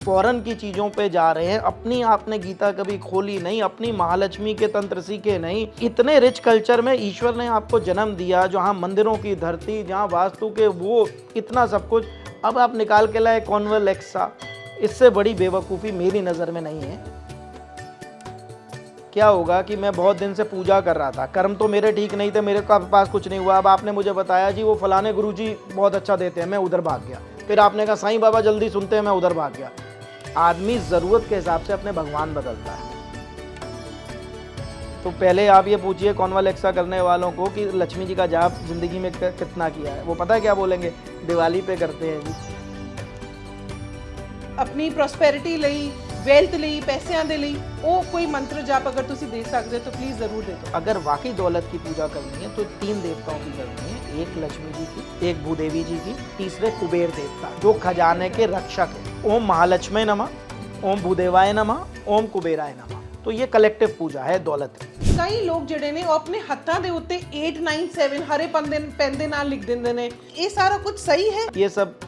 Foreign की चीजों पे जा रहे हैं, अपनी आपने गीता कभी खोली नहीं, अपनी महालक्ष्मी के तंत्र सीखे नहीं। इतने रिच कल्चर में ईश्वर ने आपको जन्म दिया, जहाँ मंदिरों की धरती, जहाँ वास्तु के वो इतना सब कुछ, अब आप निकाल के लाए कॉन्वलेक्सा। इससे बड़ी बेवकूफ़ी मेरी नज़र में नहीं है। क्या होगा कि मैं बहुत दिन से पूजा कर रहा था, कर्म तो मेरे ठीक नहीं थे, मेरे पास कुछ नहीं हुआ। अब आपने मुझे बताया जी वो फलाने गुरुजी बहुत अच्छा देते हैं, मैं उधर भाग गया। फिर आपने कहा साईं बाबा जल्दी सुनते हैं, मैं उधर भाग गया। आदमी ज़रूरत के हिसाब से अपने भगवान बदलता है। तो पहले आप ये पूछिए कॉन्वलेक्सा करने वालों को कि लक्ष्मी जी का जाप जिंदगी में कितना किया है, वो पता है क्या बोलेंगे? दिवाली पे करते हैं जी। अपनी ਪ੍ਰੋਸਪੈਰਿਟੀ ਲਈ ਵੈਲਥ ਲਈ ਪੈਸਿਆਂ ਦੇ ਲਈ ਉਹ ਕੋਈ ਮੰਤਰ ਜਾਪ ਅਗਰ ਤੁਸੀਂ ਦੇ ਸਕਦੇ ਹੋ तो प्लीज जरूर दे दो। अगर वाकई दौलत की पूजा करनी है तो 3 देवताओं की करनी है, एक लक्ष्मी जी की, एक भूदेवी जी की, तीसरे कुबेर देवता जो खजाने के रक्षक है। ओम महालक्ष्मी नमः, ओम भूदेवाय नमः, ओम कुबेराय नमः। तो ये कलेक्टिव पूजा है दौलत की। ਕਈ ਲੋਕ ਜਿਹੜੇ ਨੇ ਉਹ ਆਪਣੇ ਹੱਥਾਂ ਦੇ ਉੱਤੇ 897 ਹਰੇ ਪੈਨ ਦੇ ਨਾਲ ਲਿਖ ਦਿੰਦੇ ਨੇ। ਇਹ ਸਾਰਾ ਕੁਝ ਸਹੀ ਹੈ? ये सब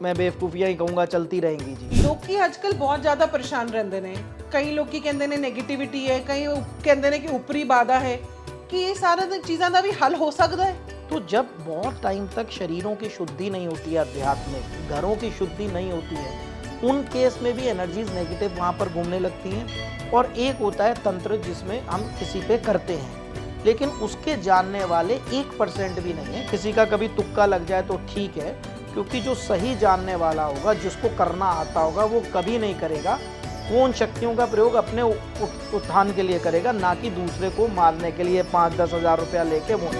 मैं बेवकूफ़ियाँ ही कहूँगा, चलती रहेंगी जी। ਲੋਕੀ ਅੱਜਕੱਲ ਬਹੁਤ ਜ਼ਿਆਦਾ ਪਰੇਸ਼ਾਨ ਰਹਿੰਦੇ ਨੇ। ਕਈ ਲੋਕੀ ਕਹਿੰਦੇ ਨੇ 네ਗੇਟਿਵਿਟੀ ਹੈ, ਕਈ ਕਹਿੰਦੇ ਨੇ ਕਿ ਉੱਪਰੀ ਬਾधा है। कि ये सारा चीज़ों का भी हल हो सकता है? तो जब बहुत टाइम तक शरीरों की शुद्धि नहीं होती है, आध्यात्मिक घरों की शुद्धि नहीं होती है, उन केस में भी एनर्जीज नेगेटिव वहाँ पर घूमने लगती हैं। और एक होता है तंत्र जिसमें हम किसी पे करते हैं, लेकिन उसके जानने वाले 1% भी नहीं है। किसी का कभी तुक्का लग जाए तो ठीक है, क्योंकि जो सही जानने वाला होगा, जिसको करना आता होगा, वो कभी नहीं करेगा। वो उन शक्तियों का प्रयोग अपने उत्थान के लिए करेगा, ना कि दूसरे को मारने के लिए 5-10 हज़ार रुपया लेके वो।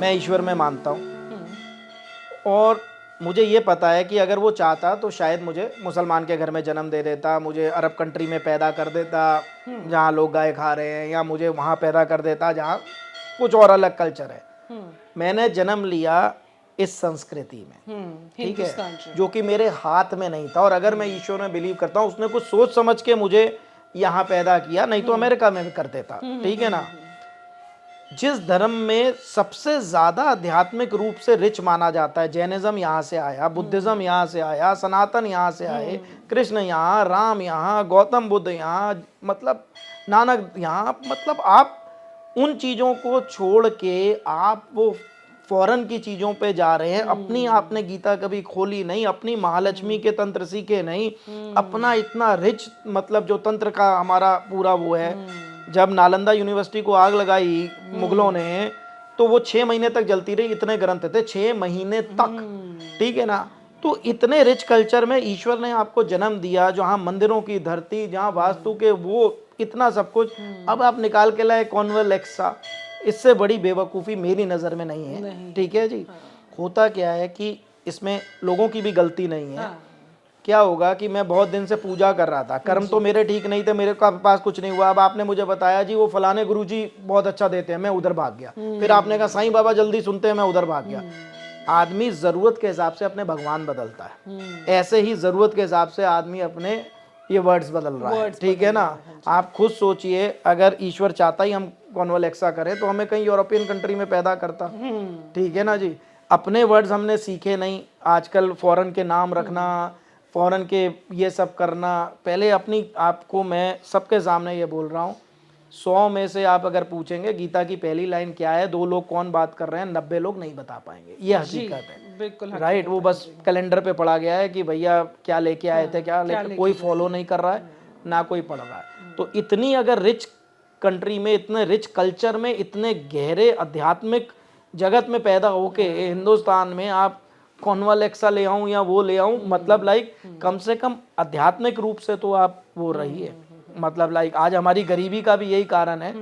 मैं ईश्वर में मानता हूँ और मुझे ये पता है कि अगर वो चाहता तो शायद मुझे मुसलमान के घर में जन्म दे देता, मुझे अरब कंट्री में पैदा कर देता जहाँ लोग गाय खा रहे हैं, या मुझे वहाँ पैदा कर देता जहाँ कुछ और अलग कल्चर है। मैंने जन्म लिया इस संस्कृति में, ठीक है, जो कि मेरे हाथ में नहीं था। और अगर मैं ईश्वर में बिलीव करता हूँ, उसने कुछ सोच समझ के मुझे यहाँ पैदा किया, नहीं तो अमेरिका में भी कर देता, ठीक है ना। जिस धर्म में सबसे ज्यादा आध्यात्मिक रूप से रिच माना जाता है, जैनिज्म यहाँ से आया, बुद्धिज्म यहाँ से आया, सनातन यहाँ से आए, कृष्ण यहाँ, राम यहाँ, गौतम बुद्ध यहाँ, मतलब नानक यहाँ, मतलब आप उन चीज़ों को छोड़ के आप वो फॉरेन की चीज़ों पे जा रहे हैं। अपनी आपने गीता कभी खोली नहीं, अपनी महालक्ष्मी के तंत्र सीखे नहीं, अपना इतना रिच मतलब जो तंत्र का हमारा पूरा वो है। जब नालंदा यूनिवर्सिटी को आग लगाई मुगलों ने, तो वो 6 महीने तक जलती रही, इतने ग्रंथ थे 6 महीने तक, ठीक है ना। तो इतने रिच कल्चर में ईश्वर ने आपको जन्म दिया, जहाँ मंदिरों की धरती, जहाँ वास्तु के वो इतना सब कुछ, अब आप निकाल के लाए कॉन्वलेक्सा। इससे बड़ी बेवकूफ़ी मेरी नज़र में नहीं है, ठीक है जी। होता क्या है कि इसमें लोगों की भी गलती नहीं है। क्या होगा कि मैं बहुत दिन से पूजा कर रहा था, कर्म तो मेरे ठीक नहीं थे, मेरे पास कुछ नहीं हुआ। अब आपने मुझे बताया जी वो फलाने गुरुजी बहुत अच्छा देते हैं, मैं उधर भाग गया। फिर आपने कहा साईं बाबा जल्दी सुनते हैं, मैं उधर भाग गया। आदमी ज़रूरत के हिसाब से अपने भगवान बदलता है, ऐसे ही ज़रूरत के हिसाब से आदमी अपने ये वर्ड्स बदल रहा है, ठीक है ना। आप खुद सोचिए, अगर ईश्वर चाहता ही हम कॉन्वलेक्सा करें तो हमें कहीं यूरोपियन कंट्री में पैदा करता, ठीक है ना जी। अपने वर्ड्स हमने सीखे नहीं। आजकल फॉरेन के नाम रखना, फॉरेन के ये सब करना। पहले अपनी आपको मैं सबके सामने ये बोल रहा हूँ, 100 में से आप अगर पूछेंगे गीता की पहली लाइन क्या है, 2 लोग कौन बात कर रहे हैं, 90 लोग नहीं बता पाएंगे। ये हकीकत है, बिल्कुल राइट। वो बस कैलेंडर पे पढ़ा गया है कि भैया क्या लेके आए थे, क्या लेके, कोई फॉलो नहीं कर रहा है, ना कोई पढ़ रहा है। तो इतनी अगर रिच कंट्री में, इतने रिच कल्चर में, इतने गहरे आध्यात्मिक जगत में पैदा होके हिंदुस्तान में आप कॉन्वलेक्सा ले आऊं या वो ले आऊं, मतलब लाइक कम से कम आध्यात्मिक रूप से तो आप वो रहिए। मतलब लाइक आज हमारी गरीबी का भी यही कारण है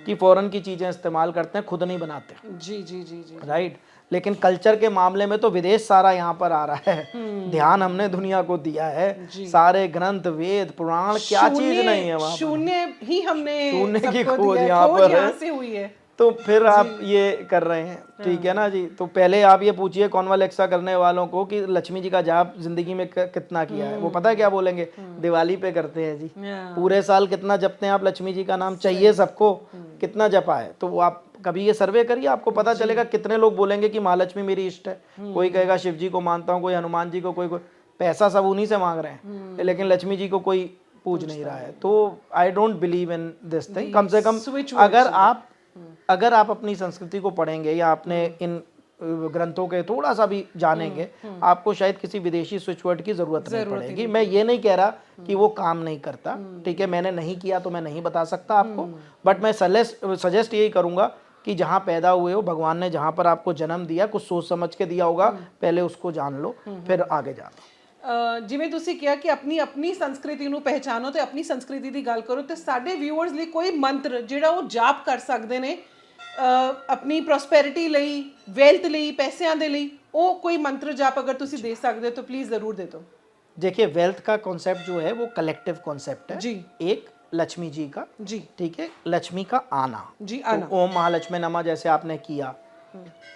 कि फॉरेन की चीजें इस्तेमाल करते हैं, खुद नहीं बनाते। जी जी जी जी, राइट। लेकिन कल्चर के मामले में तो विदेश सारा यहाँ पर आ रहा है। ध्यान हमने दुनिया को दिया है, सारे ग्रंथ, वेद, पुराण, क्या चीज नहीं है वहाँ, शून्य ही हमने, शून्य की खोज यहाँ पर है, हुई है। तो फिर आप ये कर रहे हैं, ठीक है ना जी। तो पहले आप ये पूछिए कॉन्वलेक्सा करने वालों को कि लक्ष्मी जी का जाप जिंदगी में कितना किया है, वो पता है क्या बोलेंगे? दिवाली पे करते हैं जी। पूरे साल कितना जपते हैं आप लक्ष्मी जी का नाम? चाहिए सबको, कितना जपा है? तो वो आप कभी ये सर्वे करिए, आपको पता चलेगा कितने लोग बोलेंगे कि महालक्ष्मी मेरी इष्ट है। कोई कहेगा शिव जी को मानता हूँ, कोई हनुमान जी को, कोई पैसा सब उन्हीं से मांग रहे हैं, लेकिन लक्ष्मी जी को कोई पूज नहीं रहा है। तो I don't believe in this thing. कम से कम अगर आप अपनी संस्कृति को पढ़ेंगे या अपने इन ग्रंथों के थोड़ा सा भी जानेंगे, आपको शायद किसी विदेशी स्विच वर्ड की जरूरत नहीं पड़ेगी। मैं ये नहीं कह रहा कि वो काम नहीं करता, ठीक है, मैंने नहीं किया तो मैं नहीं बता सकता आपको, बट मैं सजेस्ट यही करूंगा कि जहाँ पैदा हुए हो, भगवान ने जहाँ पर आपको जन्म दिया, कुछ सोच समझ के दिया होगा, पहले उसको जान लो, फिर आगे जानो। ਜਿਵੇਂ ਤੁਸੀਂ ਕਿਹਾ ਕਿ ਆਪਣੀ ਸੰਸਕ੍ਰਿਤੀ ਨੂੰ ਪਹਿਚਾਨੋ ਤੇ ਆਪਣੀ ਸੰਸਕ੍ਰਿਤੀ ਦੀ ਗੱਲ ਕਰੋ, ਤੇ ਸਾਡੇ ਵਿਊਅਰਸ ਲਈ ਕੋਈ ਮੰਤਰ ਜਿਹੜਾ ਉਹ ਜਾਪ ਕਰ ਸਕਦੇ ਨੇ अपनी प्रॉस्पेरिटी ਲਈ, वेल्थ ਲਈ, पैसों ਦੇ ਲਈ, ਉਹ कोई मंत्र जाप अगर ਤੁਸੀਂ दे सकते हो तो प्लीज जरूर दे दो। देखिए, वेल्थ का कॉन्सेप्ट जो है वो कलेक्टिव कॉन्सेप्ट है जी। एक लक्ष्मी जी का, जी, ठीक है, लक्ष्मी का आना जी, आना, तो ओम महालक्ष्मी नमः जैसे आपने किया,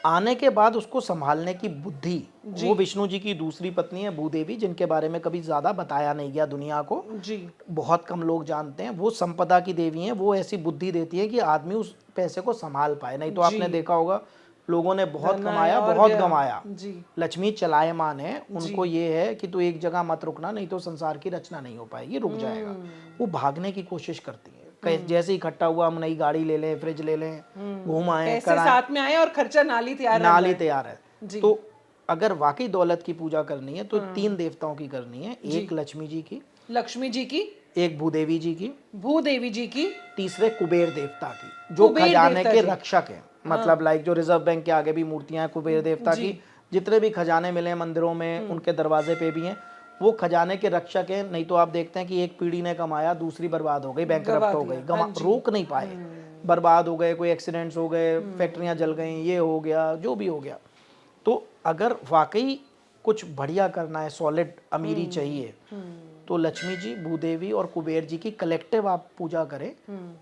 आने के बाद उसको संभालने की बुद्धि, वो विष्णु जी की दूसरी पत्नी है भूदेवी, जिनके बारे में कभी ज्यादा बताया नहीं गया दुनिया को, जी, बहुत कम लोग जानते हैं। वो संपदा की देवी हैं, वो ऐसी बुद्धि देती है कि आदमी उस पैसे को संभाल पाए। नहीं तो आपने देखा होगा लोगों ने बहुत कमाया, बहुत गमाया। लक्ष्मी चलायमान है, उनको ये है कि तू एक जगह मत रुकना, नहीं तो संसार की रचना नहीं हो पाएगी, रुक जाएगा। वो भागने की कोशिश करती है, जैसे ही इकट्ठा हुआ हम नई गाड़ी ले लें, फ्रिज ले लें, घूम आए, साथ में आए और खर्चा नाली तैयार है। तो अगर वाकई दौलत की पूजा करनी है तो 3 देवताओं की करनी है, एक लक्ष्मी जी की, एक भूदेवी जी की, तीसरे कुबेर देवता की, जो खजाने के रक्षक हैं। मतलब लाइक जो रिजर्व बैंक के आगे भी मूर्तियां हैं कुबेर देवता की, जितने भी खजाने मिले मंदिरों में, उनके दरवाजे पे भी हैं, वो खजाने के रक्षक हैं। नहीं तो आप देखते हैं कि एक पीढ़ी ने कमाया, दूसरी बर्बाद हो गई, बैंकरप्ट हो गई, रोक नहीं पाए, बर्बाद हो गए, कोई एक्सीडेंट्स हो गए, फैक्ट्रियां जल गई, ये हो गया, जो भी हो गया। तो अगर वाकई कुछ बढ़िया करना है, सॉलिड अमीरी चाहिए, तो लक्ष्मी जी, भूदेवी और कुबेर जी की कलेक्टिव आप पूजा करें।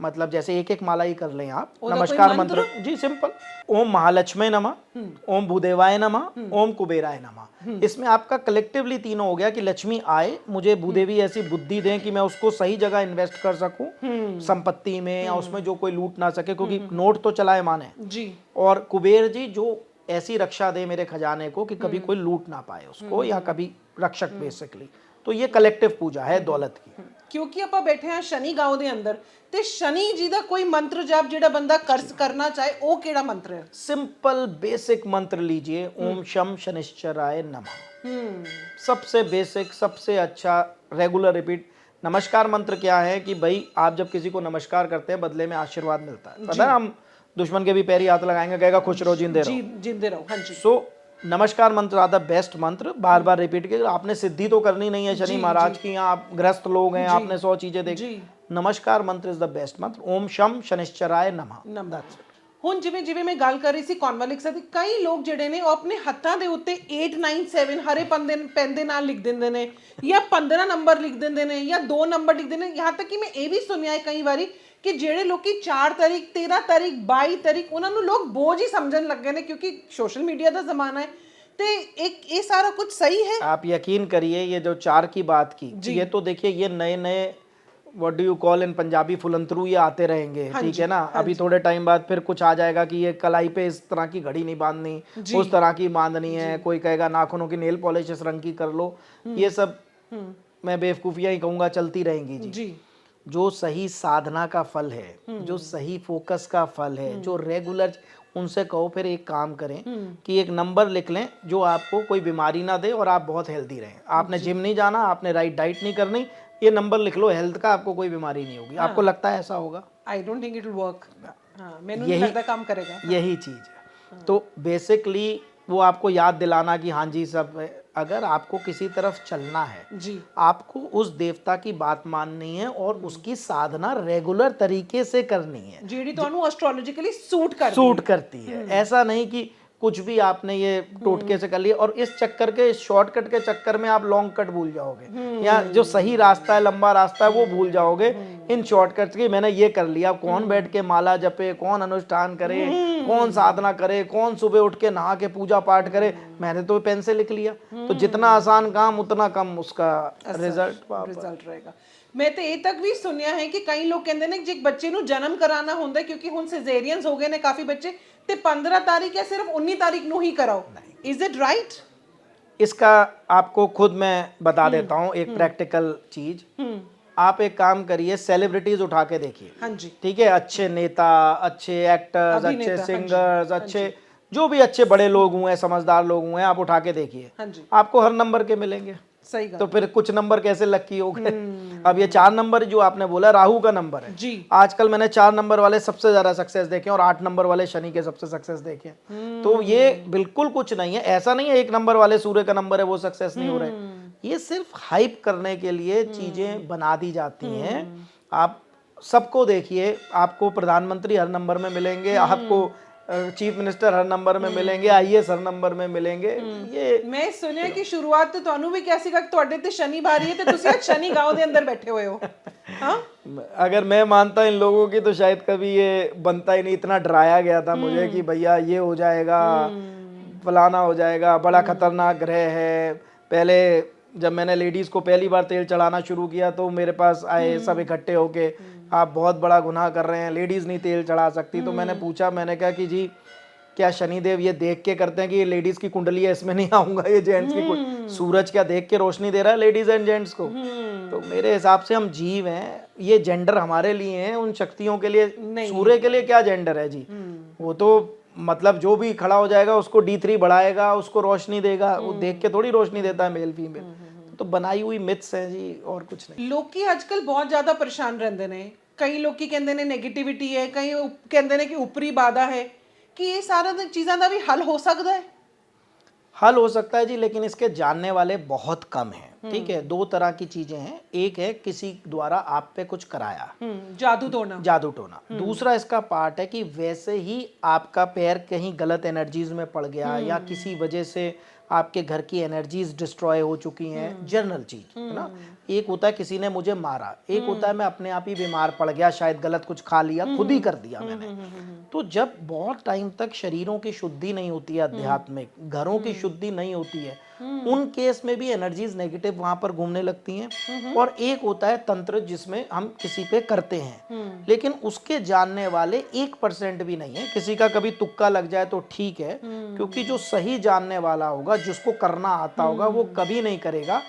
मतलब जैसे एक एक माला ही कर लें आप। नमस्कार मंत्र जी सिंपल, ओम महालक्ष्मी नमः, ओम भूदेवाय नमः, ओम कुबेराय नमः। इसमें आपका कलेक्टिवली तीनों हो गया कि लक्ष्मी आए, मुझे भूदेवी ऐसी बुद्धि दें कि मैं उसको सही जगह इन्वेस्ट कर सकूं, संपत्ति में या उसमें जो कोई लूट ना सके, क्योंकि नोट तो चलायमान है जी। और कुबेर जी जो ऐसी रक्षा दे मेरे खजाने को कि कभी कोई लूट ना पाए उसको, या कभी रक्षक बेसिकली। तो ये कलेक्टिव पूजा है दौलत की। क्योंकि ਆਪਾਂ ਬੈਠੇ ਹਾਂ ਸ਼ਨੀ गांव ਦੇ ਅੰਦਰ, ਤੇ ਸ਼ਨੀ ਜੀ ਦਾ ਕੋਈ ਮੰਤਰ ਜਾਪ ਜਿਹੜਾ ਬੰਦਾ करना चाहे, वो केड़ा मंत्र है? सिंपल बेसिक मंत्र लीजिए, ओम शम शनिश्चराय नमः। सबसे बेसिक, सबसे अच्छा, रेगुलर रिपीट। नमस्कार मंत्र क्या है कि भाई आप जब किसी को नमस्कार करते हैं बदले में आशीर्वाद मिलता है। पता है, हम दुश्मन के भी पैरी हाथ लगाएंगे, कहेगा खुश रहो, जिंदे रहो। हाँ जी। सो नमस्कार मंत्र आधा बेस्ट मंत्र, बार बार रिपीट कीजिए। आपने सिद्धि तो करनी नहीं है शनि महाराज की, आप ग्रस्त लोग हैं, आपने 100 चीजें देखी। नमस्कार मंत्र इज द बेस्ट मंत्र, ओम शम शनिश्चराय नमः। ਹੁਣ ਜਿਵੇਂ ਮੈਂ ਗੱਲ ਕਰ ਰਹੀ ਸੀ ਕਨਵਲਿਕਸ ਦੀ, ਕਈ ਲੋਕ ਜਿਹੜੇ ਨੇ ਉਹ ਆਪਣੇ ਹੱਥਾਂ ਦੇ ਉੱਤੇ 897 ਹਰੇ ਪੈਨ ਦੇ ਨਾਲ ਲਿਖ ਦਿੰਦੇ ਨੇ, ਜਾਂ 15 ਨੰਬਰ ਲਿਖ ਦਿੰਦੇ ਨੇ, ਜਾਂ 2 ਨੰਬਰ ਲਿਖ ਦਿੰਦੇ ਨੇ। यहाँ तक कि मैं ये भी सुनिया है कई बारी कि ਜਿਹੜੇ ਲੋਕੀ 4 ਤਾਰੀਖ 13 ਤਾਰੀਖ 22 ਤਾਰੀਖ ਉਹਨਾਂ ਨੂੰ ਲੋਕ बोझ ही समझन लग गए ने, क्योंकि सोशल मीडिया का जमाना है। तो एक ये सारा कुछ सही है? आप यकीन करिए, ये जो 4 की बात की, ये तो देखिए ये नए what do you call in Punjabi फुलंतरू ये आते रहेंगे, ठीक है ना। अभी थोड़े टाइम बाद फिर कुछ आ जाएगा कि ये कलाई पे इस तरह की घड़ी नहीं बांधनी, उस तरह की बांधनी है, कोई कहेगा नाखूनों की नेल पॉलिश इस रंग की कर लो। ये सब मैं बेवकूफियां ही कहूंगा, चलती रहेंगी जी। जो सही साधना का फल है, जो सही फोकस का फल है, जो रेगुलर, उनसे कहो फिर एक काम करें कि एक नंबर लिख लें जो आपको कोई बीमारी ना दे और आप बहुत हेल्दी रहें। आपने जिम नहीं जाना, आपने राइट डाइट नहीं करनी, ये नंबर लिख लो हेल्थ का, आपको कोई बीमारी नहीं होगी। आपको लगता है ऐसा होगा? I don't think it will work. मैंने नहीं लगता काम करेगा। यही चीज है। तो बेसिकली वो आपको याद दिलाना कि हाँ जी सब, अगर आपको किसी तरफ चलना है जी, आपको उस देवता की बात माननी है और उसकी साधना रेगुलर तरीके से करनी है, जेडी तो एस्ट्रोलॉजिकली सूट करती है। ऐसा नहीं कि कुछ भी आपने ये टोटके से कर लिया और इस चक्कर के, इस शॉर्टकट के चक्कर में आप लॉन्ग कट भूल जाओगे, या जो सही रास्ता है, लंबा रास्ता है, वो भूल जाओगे इन शॉर्टकट्स की। मैंने ये कर लिया, कौन बैठ के माला जपे, कौन अनुष्ठान करे, कौन साधना करे, कौन सुबह उठ के नहा के पूजा पाठ करे, मैंने तो पेन से लिख लिया। तो जितना आसान काम उतना कम उसका रिजल्ट रहेगा। ਮੈਂ ਤੇ ਇਹ ਤੱਕ ਵੀ ਸੁਣਿਆ ਹੈ ਕਿ ਕਈ ਲੋਕ ਕਹਿੰਦੇ ਨੇ ਜੇ ਇੱਕ ਬੱਚੇ ਨੂੰ ਜਨਮ ਕਰਾਉਣਾ ਹੁੰਦਾ ਕਿਉਂਕਿ ਹੁਣ ਸਿਜ਼ੇਰੀਅਨਸ ਹੋ ਗਏ ਨੇ ਕਾਫੀ ਬੱਚੇ ਤੇ 15 ਤਾਰੀਖ ਜਾਂ ਸਿਰਫ 19 ਤਾਰੀਖ ਨੂੰ ही कराओ इज इट राइट इसका आपको खुद मैं बता देता हूँ एक प्रैक्टिकल चीज। आप एक काम करिए, सेलिब्रिटीज उठा के देखिए, हाँ जी ठीक है, अच्छे नेता, अच्छे एक्टर्स, अच्छे अभिनेता, हाँ जी, सिंगर्स, हाँ अच्छे जो भी अच्छे बड़े लोग हुए हैं, समझदार लोग हुए हैं, आप उठा के देखिए, हाँ जी आपको हर नंबर के मिलेंगे। सही तो फिर कुछ नंबर कैसे लकी हो गए? अब ये 4 नंबर जो आपने बोला राहु का नंबर है, जी आजकल मैंने 4 नंबर वाले सबसे ज्यादा सक्सेस देखे और 8 नंबर वाले शनि के सबसे सक्सेस देखे। तो ये बिल्कुल कुछ नहीं है, ऐसा नहीं है 1 नंबर वाले सूर्य का नंबर है वो सक्सेस नहीं हो रहे। ये सिर्फ हाइप करने के लिए चीजें बना दी जाती हैं। आप सबको देखिए, आपको प्रधानमंत्री हर नंबर में मिलेंगे, आपको चीफ मिनिस्टर हर नंबर में मिलेंगे, आईएएस हर नंबर में मिलेंगे। ये मैं सुनिया कि शुरुआत तो ਤੁਹਾਨੂੰ ਵੀ ਕਿਹਾ ਸੀਗਾ ਕਿ ਤੁਹਾਡੇ ਤੇ ਸ਼ਨੀ ਬਾਰੀ ਹੈ ਤੇ ਤੁਸੀਂ ਅੱਜ ਸ਼ਨੀ गांव ਦੇ ਅੰਦਰ बैठे हुए हो। हाँ अगर मैं मानता इन लोगों की तो शायद कभी ये बनता ही नहीं। इतना डराया गया था मुझे कि भैया ये हो जाएगा, फलाना हो जाएगा, बड़ा खतरनाक ग्रह है। पहले जब मैंने लेडीज को पहली बार तेल चढ़ाना शुरू किया तो मेरे पास आए सब इकट्ठे होके, आप बहुत बड़ा गुनाह कर रहे हैं, लेडीज नहीं तेल चढ़ा सकती। तो मैंने पूछा, मैंने कहा कि जी क्या शनिदेव ये देख के करते हैं कि ये लेडीज की कुंडली है, इसमें नहीं आऊंगा, ये जेंट्स की सूरज क्या देख के रोशनी दे रहा है लेडीज एंड जेंट्स को? तो मेरे हिसाब से हम जीव हैं, ये जेंडर हमारे लिए हैं, उन शक्तियों के लिए सूर्य के लिए क्या जेंडर है जी? वो तो मतलब जो भी खड़ा हो जाएगा उसको D3 बढ़ाएगा, उसको रोशनी देगा, वो देख के थोड़ी रोशनी देता है मेल फीमेल। तो बनाई हुई मिथ्स है जी, और कुछ नहीं। ਲੋਕੀ ਅੱਜਕੱਲ ਬਹੁਤ ਜ਼ਿਆਦਾ ਪਰੇਸ਼ਾਨ ਰਹਿੰਦੇ ਨੇ। ਕਈ ਲੋਕੀ ਕਹਿੰਦੇ ਨੇ 네ਗੇਟਿਵਿਟੀ ਹੈ, ਕਈ ਕਹਿੰਦੇ ਨੇ ਕਿ ਉਪਰੀ ਬਾधा ਹੈ। कि ये सारा चीज़ों का भी हल हो सकता है? हल हो सकता है जी, लेकिन इसके जानने वाले बहुत कम हैं। ठीक है, 2 तरह की चीजें हैं। एक है किसी द्वारा आप पे कुछ कराया, जादू टोना, जादू टोना। दूसरा इसका पार्ट है कि वैसे ही आपका पैर कहीं गलत एनर्जीज में पड़ गया या किसी वजह से आपके घर की एनर्जीज डिस्ट्रॉय हो चुकी हैं, जनरल चीज है ना। एक होता है किसी ने मुझे मारा, एक होता है मैं अपने आप ही बीमार पड़ गया, शायद गलत कुछ खा लिया, खुद ही कर दिया मैंने। तो जब बहुत टाइम तक शरीरों की शुद्धि नहीं होती है, आध्यात्मिक घरों की शुद्धि नहीं होती है, उन केस में भी एनर्जीज नेगेटिव वहां पर घूमने लगती हैं। और एक होता है तंत्र जिसमें हम किसी पे करते हैं, लेकिन उसके जानने वाले 1% भी नहीं है। किसी का कभी तुक्का लग जाए तो ठीक है, क्योंकि जो सही जानने वाला होगा, जिसको करना आता होगा, वो कभी नहीं करेगा।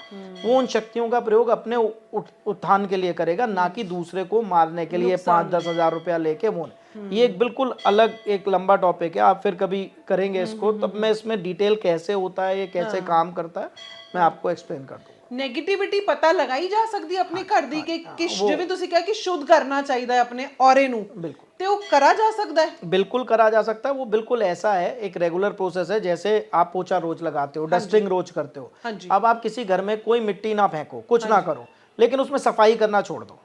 वो उन शक्तियों का प्रयोग अपने उत्थान के लिए करेगा, ना कि दूसरे को मारने के लिए 5-10 हजार रुपया लेके। वो ये एक बिल्कुल अलग एक लंबा टॉपिक है, आप फिर कभी करेंगे इसको, तब मैं इसमें डिटेल कैसे होता है, ये कैसे काम करता है, मैं आपको एक्सप्लेन कर दूंगा। ਨੈਗੇਟਿਵਿਟੀ ਪਤਾ ਲਗਾਈ ਜਾ ਸਕਦੀ ਆਪਣੇ ਘਰ ਦੀ ਕਿ ਜਿਵੇਂ ਤੁਸੀਂ ਕਿਹਾ ਕਿ ਸ਼ੁੱਧ ਕਰਨਾ ਚਾਹੀਦਾ ਹੈ ਆਪਣੇ ਔਰੇ ਨੂੰ, बिल्कुल ਤੇ ਉਹ ਕਰਾ ਜਾ ਸਕਦਾ ਹੈ? बिल्कुल करा जा सकता है। वो बिल्कुल ऐसा है, एक रेगुलर प्रोसेस है। जैसे आप पोछा रोज लगाते हो, डस्टिंग रोज करते हो, हाँ जी। अब आप किसी घर में कोई मिट्टी ना फेंको, कुछ ना करो, लेकिन उसमें सफाई करना छोड़ दो,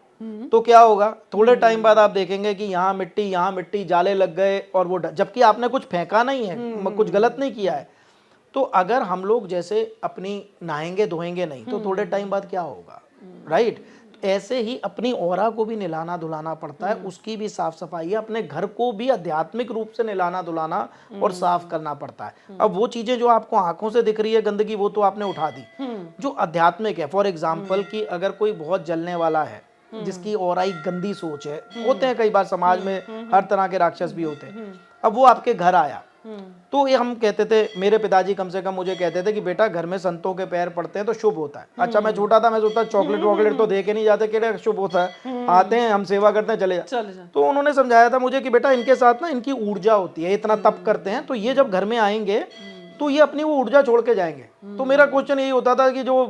तो क्या होगा? थोड़े टाइम बाद आप देखेंगे कि यहाँ मिट्टी, जाले लग गए, और वो जबकि आपने कुछ फेंका नहीं है, कुछ गलत नहीं किया है। तो अगर हम लोग जैसे अपनी नहाएंगे धोएंगे नहीं, तो थोड़े टाइम बाद क्या होगा, राइट? ऐसे ही अपनी ऑरा को भी नहलाना धुलाना पड़ता है, उसकी भी साफ सफाई है। अपने घर को भी आध्यात्मिक रूप से नहलाना धुलाना और साफ करना पड़ता है। अब वो चीजें जो आपको आंखों से दिख रही है गंदगी, वो तो आपने उठा दी। जो आध्यात्मिक है, फॉर एग्जाम्पल कि अगर कोई बहुत जलने वाला है, जिसकी औराई गंदी सोच है, होते हैं कई बार समाज में, हर तरह के राक्षस भी होते हैं। अब वो आपके घर आया, तो ये हम कहते थे, मेरे पिताजी कम से कम मुझे कहते थे कि बेटा घर में संतों के पैर पड़ते हैं तो शुभ होता है। अच्छा, मैं छोटा था, मैं सोचता चॉकलेट वॉकलेट तो दे के नहीं जाते, क्या शुभ होता है, आते हैं हम सेवा करते हैं, चले जाते। तो उन्होंने समझाया था मुझे कि बेटा इनके साथ ना इनकी ऊर्जा होती है, इतना तप करते हैं, तो ये जब घर में आएंगे तो ये अपनी वो ऊर्जा छोड़ के जाएंगे। तो मेरा क्वेश्चन यही होता था कि जो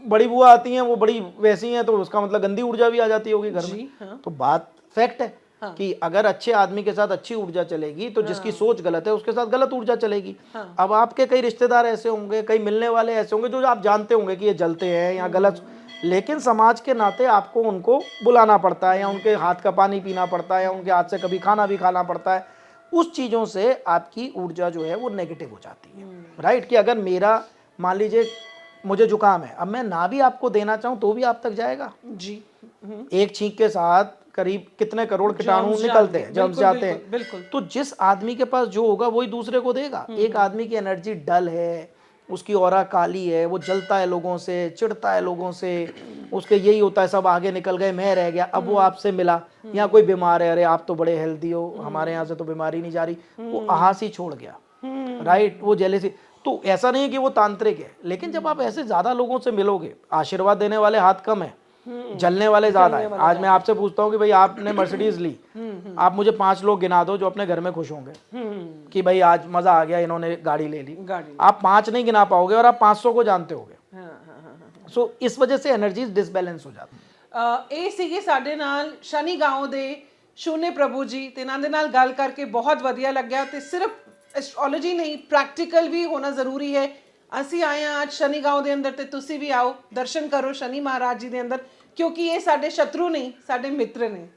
बड़ी बुआ आती हैं वो बड़ी वैसी हैं, तो उसका मतलब गंदी ऊर्जा भी आ जाती होगी घर में। तो बात फैक्ट है कि अगर अच्छे आदमी के साथ अच्छी ऊर्जा चलेगी, तो जिसकी सोच गलत है उसके साथ गलत ऊर्जा चलेगी। अब आपके कई रिश्तेदार ऐसे होंगे, कई मिलने वाले ऐसे होंगे जो आप जानते होंगे कि ये जलते हैं या गलत, लेकिन समाज के नाते आपको उनको बुलाना पड़ता है, या उनके हाथ का पानी पीना पड़ता है, या उनके हाथ से कभी खाना भी खाना पड़ता है। उस चीज़ों से आपकी ऊर्जा जो है वो नेगेटिव हो जाती है, राइट? कि अगर मेरा मान लीजिए मुझे जुकाम है, अब मैं ना भी आपको देना चाहूँ तो भी आप तक जाएगा जी। एक छींक के साथ करीब कितने करोड़ कीटाणु निकलते हैं, जम्स जाते हैं। बिल्कुल। तो जिस आदमी के पास जो होगा वही दूसरे को देगा। एक आदमी की एनर्जी डल है, उसकी ऑरा काली है, वो जलता है लोगों से, चिढ़ता है लोगों से, उसके यही होता है सब आगे निकल गए, मैं रह गया। अब वो आपसे मिला, यहाँ कोई बीमार है, अरे आप तो बड़े हेल्दी हो, हमारे यहाँ से तो बीमारी नहीं जा रही, वो आहास ही छोड़ गया, राइट। वो जेलेसी। तो ऐसा नहीं है कि वो तांत्रिक है, लेकिन जब आप ऐसे ज्यादा लोगों से मिलोगे, आशीर्वाद देने वाले हाथ कम है, जलने वाले ज्यादा है। आज मैं आपसे पूछता हूँ कि भाई आपने मर्सिडीज ली, आप मुझे 5 लोग गिना दो जो अपने घर में खुश होंगे कि भाई आज मजा आ गया, इन्होंने गाड़ी ले ली। गाड़ी आप 5 नहीं गिना पाओगे और आप 500 को जानते होगे। सो इस वजह से एनर्जीज डिसबैलेंस हो जाती। ਇਹ ਸੀਗੇ ਸਾਡੇ ਨਾਲ ਸ਼ਨੀ ਗਾਉਂ ਦੇ ਸ਼ੂਨੇ ਪ੍ਰਭੂ ਜੀ ਤੇ ਇਹਨਾਂ ਦੇ ਨਾਲ ਗੱਲ ਕਰਕੇ ਬਹੁਤ ਵਧੀਆ ਲੱਗਿਆ ਤੇ ਸਿਰਫ ਐਸਟ੍ਰੋਲੋਜੀ ਨਹੀਂ ਪ੍ਰੈਕਟੀਕਲ ਵੀ ਹੋਣਾ ਜ਼ਰੂਰੀ ਹੈ। ਅਸੀਂ ਆਏ ਹਾਂ ਅੱਜ ਸ਼ਨੀ ਗਾਉਂ ਦੇ ਅੰਦਰ ਤੇ ਤੁਸੀਂ ਵੀ ਆਓ ਦਰਸ਼ਨ ਕਰੋ ਸ਼ਨੀ ਮਹਾਰਾਜ ਜੀ ਦੇ ਅੰਦਰ ਕਿਉਂਕਿ ਇਹ ਸਾਡੇ ਸ਼ਤਰੂ ਨਹੀਂ ਸਾਡੇ ਮਿੱਤਰ ਨੇ।